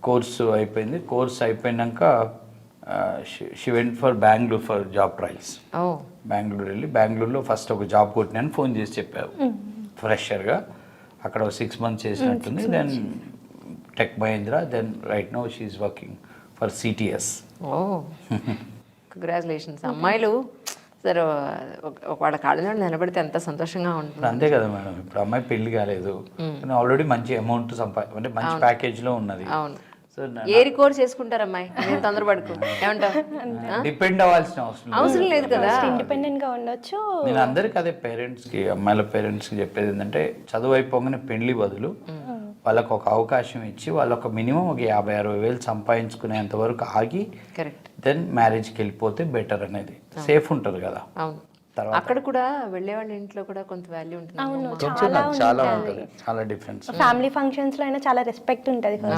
Course అయిపోయింది. Course అయిపోయినాక she went for Bengaluru for job trials. Bengaluru వెళ్ళి బెంగళూరులో ఫస్ట్ ఒక జాబ్ కొట్టినాను, ఫోన్ చేసి చెప్పావు ఫ్రెషర్గా. అక్కడ 6 months చేసినట్టుంది. Then Tech Mahindra, then right now she's working for CTS. Congratulations. అమ్మాయిలు సరే వాళ్ళ కాళ్ళ మీద నిలబడితే ఎంత సంతోషంగా ఉంటుంది. అంతే కదా మేడం. ఇప్పుడు అమ్మాయి పెళ్లి కాలేదు కానీ ఆల్రెడీ మంచి అమౌంట్ అంటే మంచి ప్యాకేజ్లో ఉన్నది. అవును. ఏరి కోర్స్ చేసుకుంటారు అమ్మాయి, నేను తొందరపడుకు. ఏమంటావు? డిపెండ్ అవ్వాల్సిన అవసరం లేదు కదా, ఇండిపెండెంట్ గా ఉండొచ్చు. నేను అందరికి అదే పేరెంట్స్కి, అమ్మాయిల పేరెంట్స్కి చెప్పేది ఏంటంటే, చదువు అయిపోగానే పెళ్లి బదులు వాళ్ళకు ఒక అవకాశం ఇచ్చి వాళ్ళు ఒక మినిమం ఒక 50-60 వేలు సంపాదించుకునేంత వరకు ఆగి దెన్ మ్యారేజ్కి వెళ్ళిపోతే బెటర్ అనేది. సేఫ్ ఉంటారు కదా. అవును. అక్కడ కూడా వెళ్ళే వాళ్ళ ఇంట్లో కూడా కొంత వాల్యూ ఉంటుంది. అవును, చాలా ఉంటుంది, చాలా డిఫరెన్స్. ఫ్యామిలీ ఫంక్షన్స్ లో అయినా చాలా రెస్పెక్ట్ ఉంటుంది.